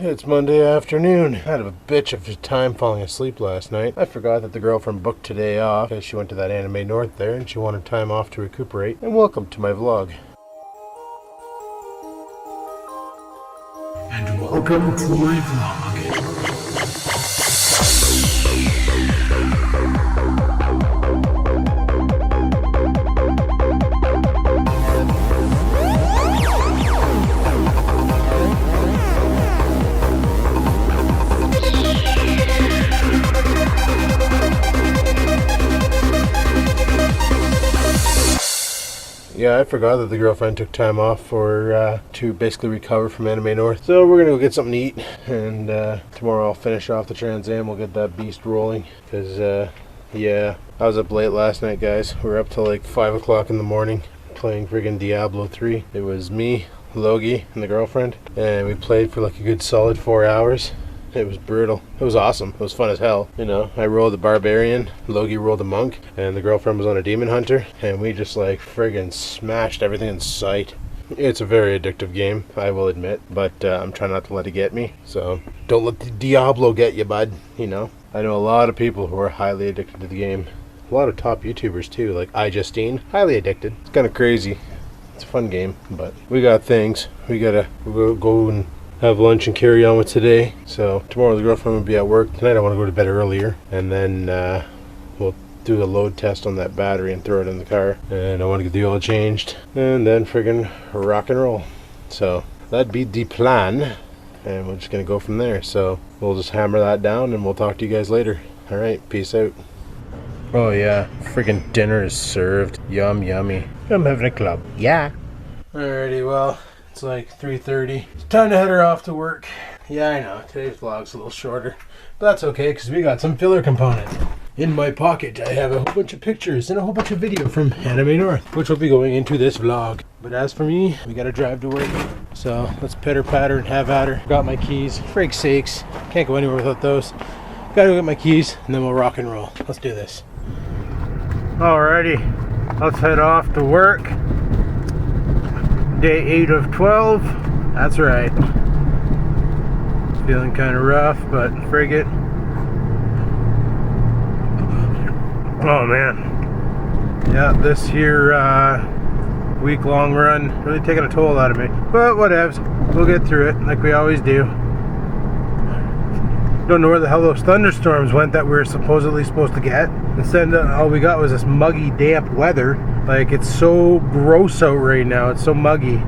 It's Monday afternoon. I had a bitch of a time falling asleep last night. I forgot that the girlfriend booked today off because she went to that Anime North there and she wanted time off to recuperate. And welcome to my vlog. And welcome to my vlog. Yeah, I forgot that the girlfriend took time off to basically recover from Anime North. So we're gonna go get something to eat, and tomorrow I'll finish off the Trans Am. We'll get that beast rolling. Cause yeah, I was up late last night, guys. We were up till like 5 o'clock in the morning playing friggin' Diablo 3. It was me, Logie, and the girlfriend, and we played for like a good solid 4 hours. It was brutal. It was awesome. It was fun as hell. You know, I rolled the barbarian, Logie rolled a monk, and the girlfriend was on a demon hunter, and we just like friggin' smashed everything in sight. It's a very addictive game, I will admit, but I'm trying not to let it get me. So don't let the Diablo get you, bud. You know, I know a lot of people who are highly addicted to the game. A lot of top YouTubers too, like iJustine, highly addicted. It's kind of crazy. It's a fun game, but we got things. We gotta go and have lunch and carry on with today. So tomorrow the girlfriend will be at work. Tonight I want to go to bed earlier, and then we'll do a load test on that battery and throw it in the car, and I want to get the oil changed and then friggin' rock and roll. So that'd be the plan, and we're just gonna go from there. So we'll just hammer that down and we'll talk to you guys later. All right, peace out. Oh yeah, friggin' dinner is served. Yum yummy. I'm having a club. Yeah. Alrighty, well, it's like 3:30. It's time to head her off to work. Yeah, I know, today's vlog's a little shorter, but that's okay because we got some filler component. In my pocket, I have a whole bunch of pictures and a whole bunch of video from Anime North, which will be going into this vlog. But as for me, we gotta drive to work. So let's pitter patter and have at her. Got my keys, frig sakes. Can't go anywhere without those. Gotta go get my keys and then we'll rock and roll. Let's do this. Alrighty, let's head off to work. Day 8 of 12. That's right. Feeling kind of rough, but frig it. Oh man. Yeah, this here week-long run really taking a toll out of me. But whatevs. We'll get through it like we always do. Don't know where the hell those thunderstorms went that we were supposedly supposed to get. Instead, all we got was this muggy, damp weather. Like, it's so gross out right now. It's so muggy.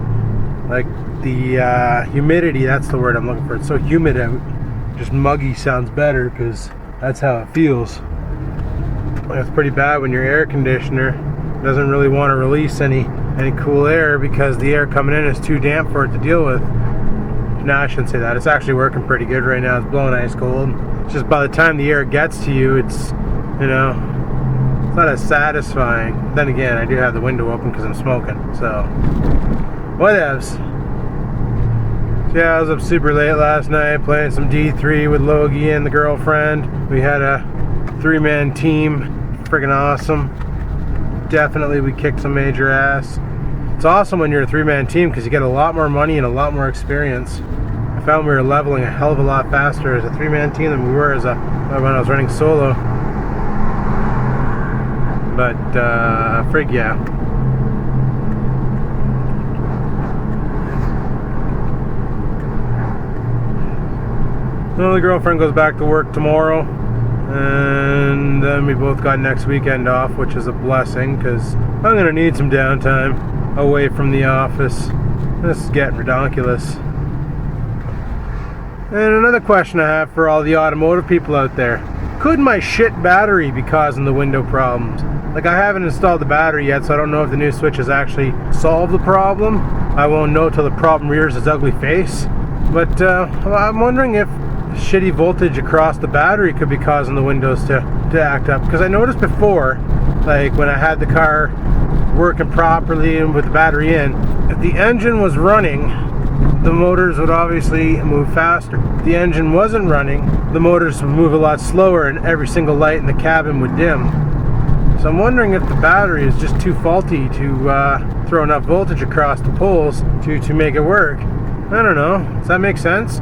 Like, the humidity, that's the word I'm looking for. It's so humid out. Just muggy sounds better because that's how it feels. It's pretty bad when your air conditioner doesn't really want to release any cool air because the air coming in is too damp for it to deal with. No, I shouldn't say that. It's actually working pretty good right now. It's blowing ice cold. It's just by the time the air gets to you, it's, you know, it's not as satisfying. Then again, I do have the window open because I'm smoking. So, whatevs. So yeah, I was up super late last night playing some D3 with Logie and the girlfriend. We had a 3-man team. Friggin' awesome. Definitely we kicked some major ass. It's awesome when you're a 3-man team because you get a lot more money and a lot more experience. I found we were leveling a hell of a lot faster as a 3-man team than we were as when I was running solo. But frig yeah. Well, the girlfriend goes back to work tomorrow, and then we both got next weekend off, which is a blessing because I'm gonna need some downtime away from the office. This is getting ridiculous. And another question I have for all the automotive people out there: could my shit battery be causing the window problems? Like, I haven't installed the battery yet, so I don't know if the new switches actually solve the problem. I won't know till the problem rears its ugly face. But I'm wondering if shitty voltage across the battery could be causing the windows to act up. Because I noticed before, like when I had the car working properly and with the battery in, if the engine was running, the motors would obviously move faster. If the engine wasn't running, the motors would move a lot slower and every single light in the cabin would dim. So I'm wondering if the battery is just too faulty to throw enough voltage across the poles to make it work. I don't know. Does that make sense?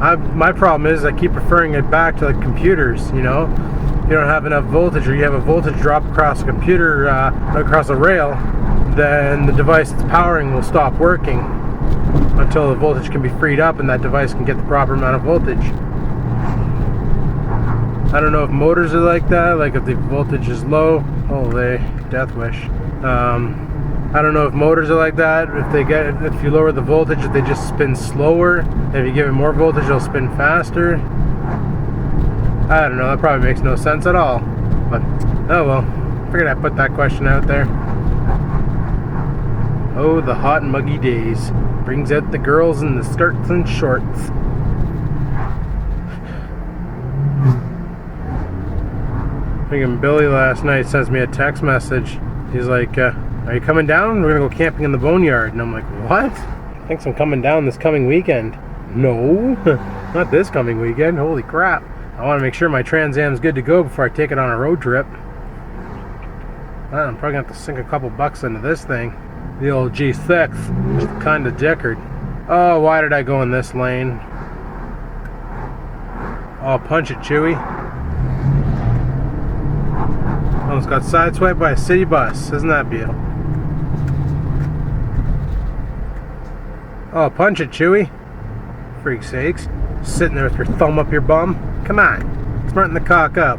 My problem is I keep referring it back to like computers, you know. If you don't have enough voltage, or you have a voltage drop across a computer, across a rail, then the device that's powering will stop working until the voltage can be freed up and that device can get the proper amount of voltage. I don't know if motors are like that, like if the voltage is low. Holy death wish. I don't know if motors are like that. If you lower the voltage, they just spin slower. If you give it more voltage, it'll spin faster. I don't know. That probably makes no sense at all. But oh well. Figured I'd put that question out there. Oh, the hot and muggy days brings out the girls in the skirts and shorts. Thinking Billy last night sends me a text message. He's like, are you coming down? We're gonna go camping in the boneyard. And I'm like, what? Thinks I'm coming down this coming weekend. No, not this coming weekend. Holy crap. I want to make sure my Trans Am's good to go before I take it on a road trip. I'm probably gonna have to sink a couple bucks into this thing. The old G6, just kind of dickered. Oh, why did I go in this lane? Oh, punch it, Chewy. Almost got sideswiped by a city bus. Isn't that beautiful? Oh, punch it, Chewy. Freak sakes. Sitting there with your thumb up your bum. Come on. Smarten the cock up.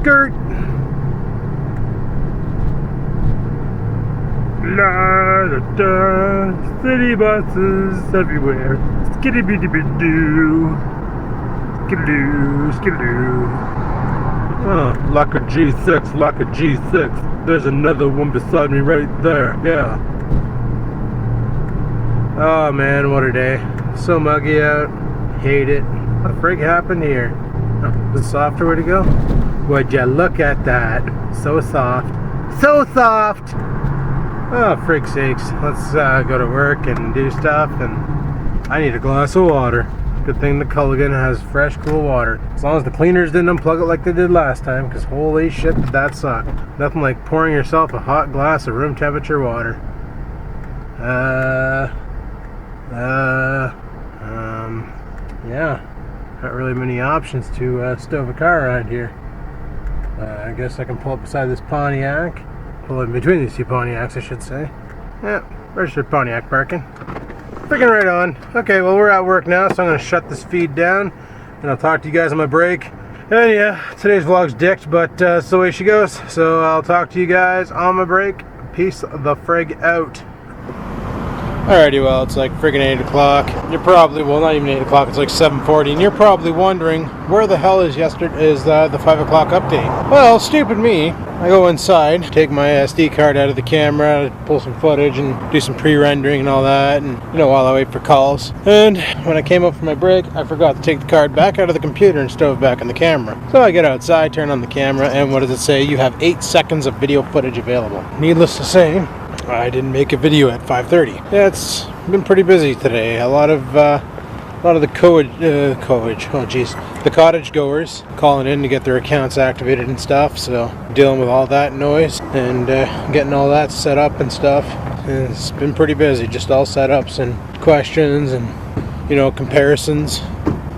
Skirt. La da da. City buses everywhere. Skitty bitty bitty doo. Skidoo, skidoo. Oh, like a G6, like a G6. There's another one beside me right there. Yeah. Oh man, what a day. So muggy out. Hate it. What the frig happened here? Oh, the softer way to go? Would ya look at that? So soft. So soft! Oh, frig sakes. Let's go to work and do stuff, and I need a glass of water. Good thing the Culligan has fresh, cool water. As long as the cleaners didn't unplug it like they did last time, because holy shit, did that suck. Nothing like pouring yourself a hot glass of room temperature water. Yeah. Not really many options to stove a car around here. I guess I can pull up beside this Pontiac. Pull in between these two Pontiacs, I should say. Yeah, registered Pontiac parking. Freaking right on. Okay, well, we're at work now, so I'm going to shut this feed down, and I'll talk to you guys on my break. And yeah, today's vlog's dicked, but it's the way she goes. So I'll talk to you guys on my break. Peace the frig out. Alrighty, well, it's like friggin' 8 o'clock. You're probably, well, not even 8 o'clock, it's like 7:40, and you're probably wondering, where the hell is the 5 o'clock update? Well, stupid me. I go inside, take my SD card out of the camera, pull some footage, and do some pre-rendering and all that, and, you know, while I wait for calls. And when I came up for my break, I forgot to take the card back out of the computer and stove it back on the camera. So I get outside, turn on the camera, and what does it say? You have 8 seconds of video footage available. Needless to say, I didn't make a video at 5:30. Yeah, it's been pretty busy today. A lot of the the cottage goers calling in to get their accounts activated and stuff. So dealing with all that noise and getting all that set up and stuff. And it's been pretty busy. Just all setups and questions and, you know, comparisons.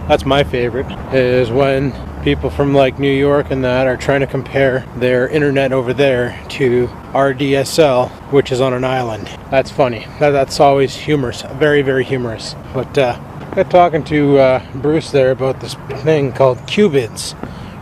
That's my favorite, is when people from like New York and that are trying to compare their internet over there to our DSL, which is on an island. That's funny. That's always humorous. Very, very humorous. But I got talking to Bruce there about this thing called Quibids,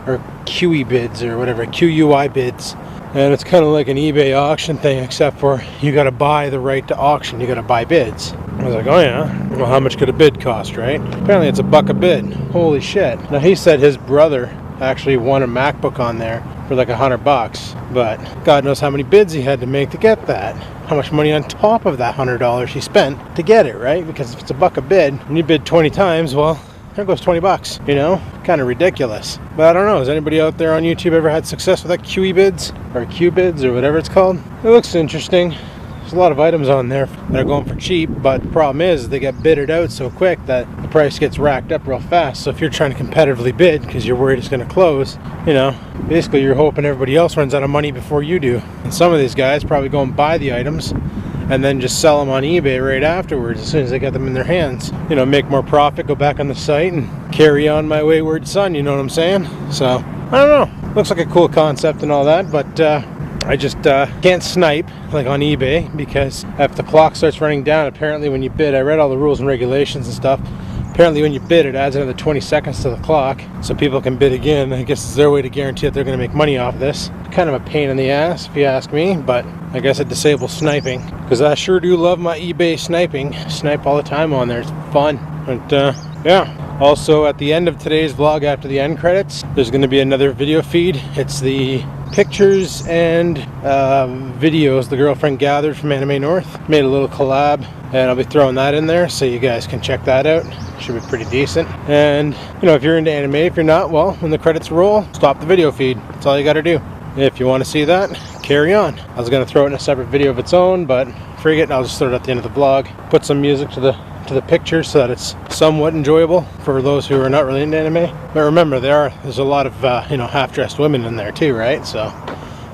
or Quibids, or whatever, QUI bids. And it's kind of like an eBay auction thing, except for you got to buy the right to auction. You got to buy bids. I was like, oh yeah, well, how much could a bid cost, right? Apparently it's $1 a bid. Holy shit. Now he said his brother actually won a MacBook on there for like $100, but God knows how many bids he had to make to get that. How much money on top of that $100 he spent to get it, right? Because if it's $1 a bid and you bid 20 times, well, there goes 20 bucks, you know? Kind of ridiculous. But I don't know, has anybody out there on YouTube ever had success with that Quibids or Quibids or whatever it's called? It looks interesting. There's a lot of items on there that are going for cheap, but the problem is they get bidded out so quick that the price gets racked up real fast. So if you're trying to competitively bid because you're worried it's going to close, you know, basically you're hoping everybody else runs out of money before you do. And some of these guys probably go and buy the items and then just sell them on eBay right afterwards as soon as they get them in their hands. You know, make more profit, go back on the site, and carry on my wayward son, you know what I'm saying? So, I don't know. Looks like a cool concept and all that, but I just can't snipe like on eBay, because if the clock starts running down, apparently when you bid, I read all the rules and regulations and stuff. Apparently when you bid, it adds another 20 seconds to the clock, so people can bid again. I guess it's their way to guarantee that they're going to make money off this. Kind of a pain in the ass, if you ask me, but I guess it disables sniping, because I sure do love my eBay sniping. Snipe all the time on there, it's fun. But yeah. Also, at the end of today's vlog, after the end credits, there's going to be another video feed. It's the pictures and videos the girlfriend gathered from Anime North. Made a little collab, and I'll be throwing that in there so you guys can check that out. Should be pretty decent. And you know, if you're into anime, if you're not, well, when the credits roll, stop the video feed. That's all you got to do. If you want to see that, carry on. I was going to throw it in a separate video of its own, but frig it, I'll just throw it at the end of the vlog. Put some music to the picture so that it's somewhat enjoyable for those who are not really into anime. But remember, there's a lot of you know, half-dressed women in there too, right? So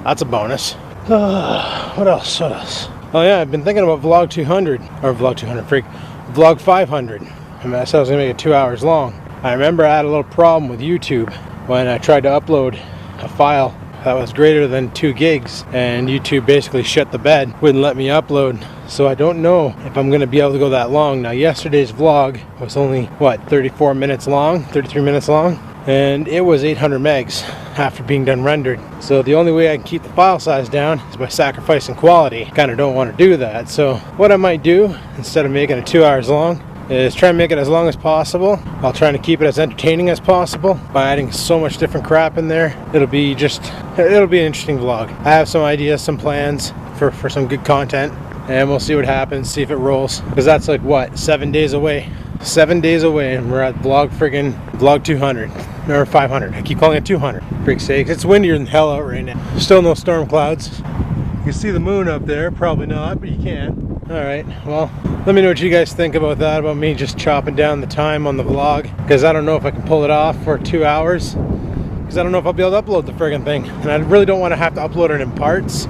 that's a bonus. What else? Oh yeah, I've been thinking about vlog 200 or vlog 500. I mean, I said I was gonna make it 2 hours long. I remember I had a little problem with YouTube when I tried to upload a file that was greater than 2 gigs, and YouTube basically shut the bed, wouldn't let me upload. So I don't know if I'm gonna be able to go that long. Now, yesterday's vlog was only, what, 33 minutes long, and it was 800 megs after being done rendered. So the only way I can keep the file size down is by sacrificing quality. Kind of don't want to do that. So what I might do, instead of making it 2 hours long, is try and make it as long as possible while trying to keep it as entertaining as possible by adding so much different crap in there. It'll be an interesting vlog. I have some ideas, some plans for some good content, and we'll see what happens, see if it rolls, because that's like, what, 7 days away. 7 days away, and we're at vlog 200 or 500. I keep calling it 200. Freak's sake, it's windier than hell out right now. Still no storm clouds. You can see the moon up there, probably not, but you can. Alright, well, let me know what you guys think about that, about me just chopping down the time on the vlog, because I don't know if I can pull it off for 2 hours, because I don't know if I'll be able to upload the friggin' thing, and I really don't want to have to upload it in parts,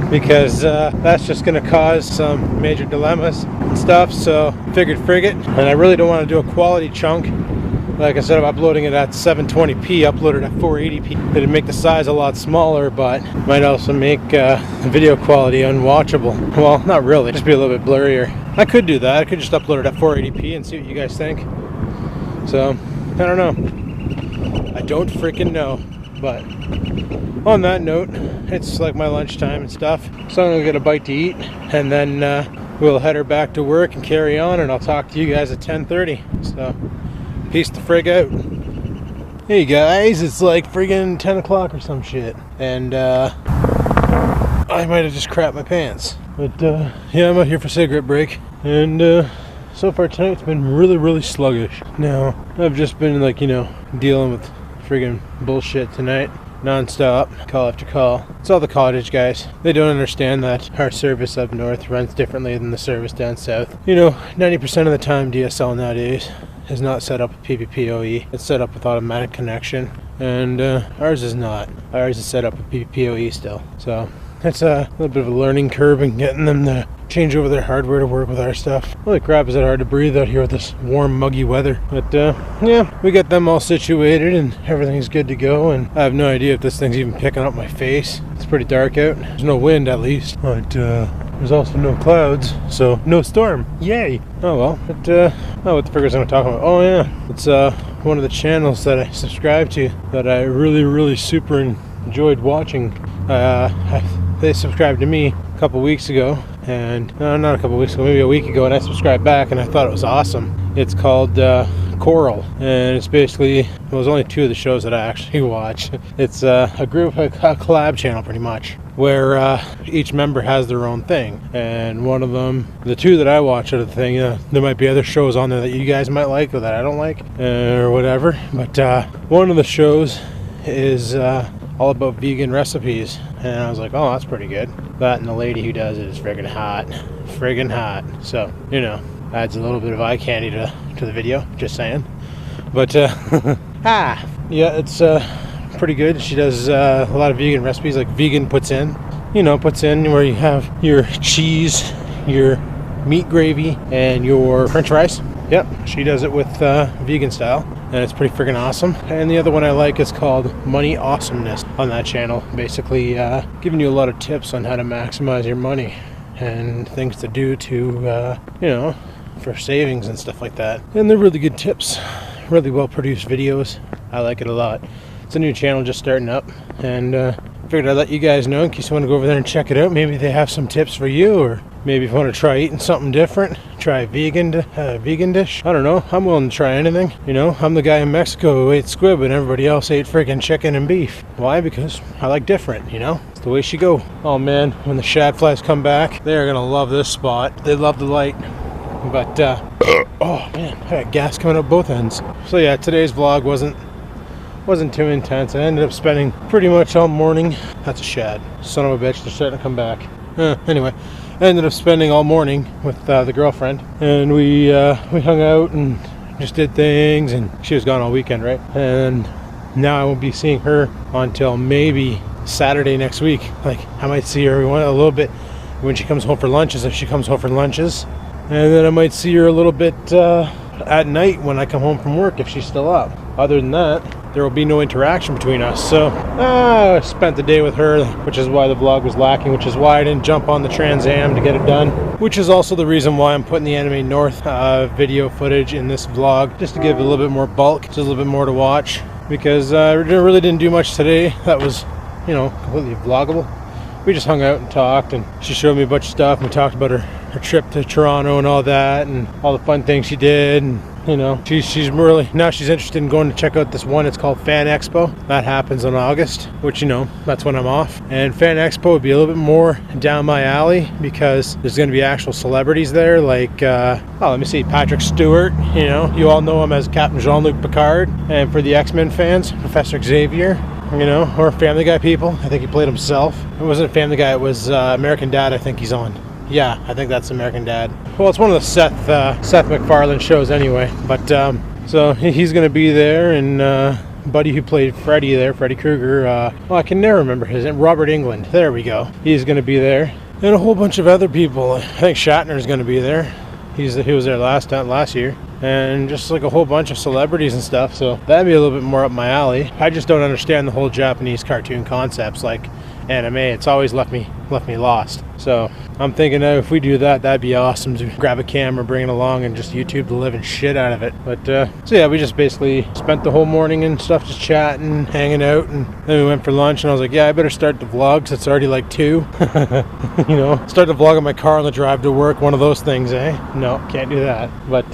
because that's just going to cause some major dilemmas and stuff. So figured frig it, and I really don't want to do a quality chunk. Like, instead of uploading it at 720p, upload it at 480p. It'd make the size a lot smaller, but might also make the video quality unwatchable. Well, not really, just be a little bit blurrier. I could do that. I could just upload it at 480p and see what you guys think. So I don't know. I don't freaking know. But on that note, it's like my lunchtime and stuff, so I'm gonna get a bite to eat, and then we'll head her back to work and carry on, and I'll talk to you guys at 10:30. So peace the frig out. Hey guys, it's like friggin' 10 o'clock or some shit, and I might have just crapped my pants, but yeah, I'm out here for cigarette break, and so far tonight's been really sluggish. Now I've just been, like, you know, dealing with friggin' bullshit tonight, non-stop, call after call. It's all the cottage guys. They don't understand that our service up north runs differently than the service down south. You know, 90% of the time DSL nowadays is not set up with PPPoE. It's set up with automatic connection, and ours is not. Ours is set up with PPPoE still. So it's a little bit of a learning curve in getting them to change over their hardware to work with our stuff. Holy crap, is it hard to breathe out here with this warm, muggy weather. But yeah, we got them all situated and everything's good to go, and I have no idea if this thing's even picking up my face. It's pretty dark out. There's no wind, at least. But there's also no clouds, so no storm. Yay! Oh well. But oh, what the friggers am I talking about? Oh yeah, it's one of the channels that I subscribe to that I really super enjoyed watching. They subscribed to me a couple weeks ago, and not a couple weeks ago, maybe a week ago, and I subscribed back, and I thought it was awesome. It's called Coral, and it's basically, well, there's only 2 of the shows that I actually watch. It's a group, a collab channel pretty much, where each member has their own thing, and one of them, the 2 that I watch are the thing, there might be other shows on there that you guys might like or that I don't like, or whatever, but one of the shows is all about vegan recipes, and I was like, oh, that's pretty good. That, and the lady who does it is friggin' hot. So, you know, adds a little bit of eye candy to the video, just saying. But yeah, it's pretty good. She does a lot of vegan recipes, like vegan puts in where you have your cheese, your meat gravy and your french fries. Yep, she does it with vegan style, and it's pretty freaking awesome. And the other one I like is called Money Awesomeness on that channel. Basically giving you a lot of tips on how to maximize your money and things to do to, you know, for savings and stuff like that. And they're really good tips, really well produced videos. I like it a lot. It's a new channel just starting up, and figured I'd let you guys know in case you want to go over there and check it out. Maybe they have some tips for you, or maybe if you want to try eating something different, try vegan dish. I don't know. I'm willing to try anything. You know, I'm the guy in Mexico who ate squid and everybody else ate freaking chicken and beef. Why? Because I like different, you know? It's the way she go. Oh man, when the shadflies come back, they're gonna love this spot. They love the light. But, oh man, I got gas coming up both ends. So yeah, today's vlog wasn't too intense. I ended up spending pretty much all morning. That's a shad. Son of a bitch, they're starting to come back. Anyway, I ended up spending all morning with the girlfriend, and we hung out and just did things, and she was gone all weekend, right? And now I won't be seeing her until maybe Saturday next week. Like, I might see her a little bit when she comes home for lunches, if she comes home for lunches, and then I might see her a little bit at night when I come home from work if she's still up. Other than that, there will be no interaction between us. So I spent the day with her, which is why the vlog was lacking, which is why I didn't jump on the Trans Am to get it done, which is also the reason why I'm putting the Anime North video footage in this vlog, just to give it a little bit more bulk, just a little bit more to watch, because I really didn't do much today that was, you know, completely vloggable. We just hung out and talked, and she showed me a bunch of stuff, and we talked about her trip to Toronto and all that, and all the fun things she did. And you know, she's really, now she's interested in going to check out this one. It's called Fan Expo. That happens in August, which, you know, that's when I'm off. And Fan Expo would be a little bit more down my alley, because there's going to be actual celebrities there, like let me see, Patrick Stewart. You know, you all know him as Captain Jean-Luc Picard, and for the X-Men fans, Professor Xavier. You know, or Family Guy people. I think he played himself. It wasn't Family Guy, it was American Dad, I think he's on. Yeah, I think that's American Dad. Well, it's one of the Seth MacFarlane shows anyway. But so he's going to be there, and buddy who played Freddy there, Freddy Krueger. Well, I can never remember his name. Robert Englund. There we go. He's going to be there, and a whole bunch of other people. I think Shatner's going to be there. He was there last year, and just like a whole bunch of celebrities and stuff. So that'd be a little bit more up my alley. I just don't understand the whole Japanese cartoon concepts like anime. It's always left me lost. So I'm thinking if we do that, that'd be awesome to grab a camera, bring it along, and just YouTube the living shit out of it. But so yeah, we just basically spent the whole morning and stuff just chatting, hanging out, and then we went for lunch. And I was like, yeah, I better start the vlog because it's already like 2. You know, start the vlog in my car on the drive to work. One of those things, eh? No, can't do that. But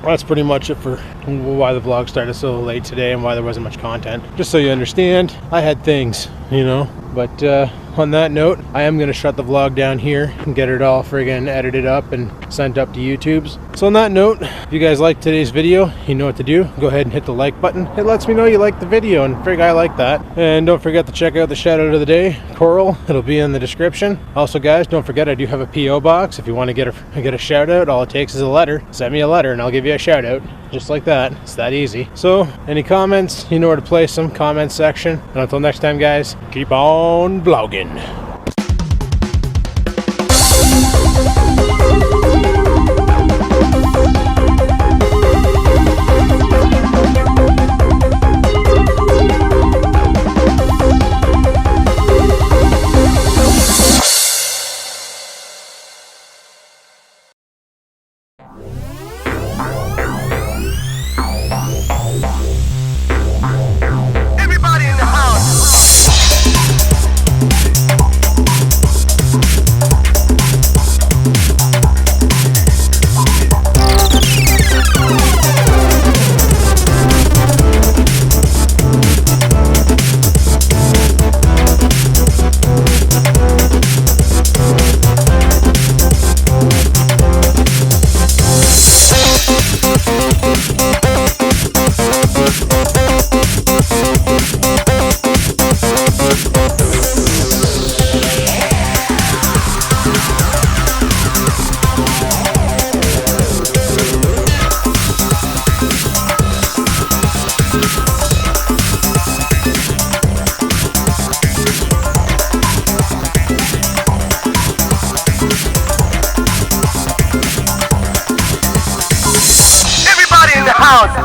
that's pretty much it for why the vlog started so late today and why there wasn't much content. Just so you understand, I had things, you know. But on that note, I am going to shut the vlog down here and get it all friggin' edited up and sent up to YouTube's. So on that note, if you guys liked today's video, you know what to do. Go ahead and hit the like button. It lets me know you like the video, and frig, I like that. And don't forget to check out the shout out of the day, Coral. It'll be in the description. Also guys, don't forget I do have a P.O. box. If you want to get a shout out, all it takes is a letter. Send me a letter and I'll give you a shout out. Just like that. It's that easy. So any comments, you know where to place them. Comment section. And until next time guys, keep on vlogging. Everybody in the house. house.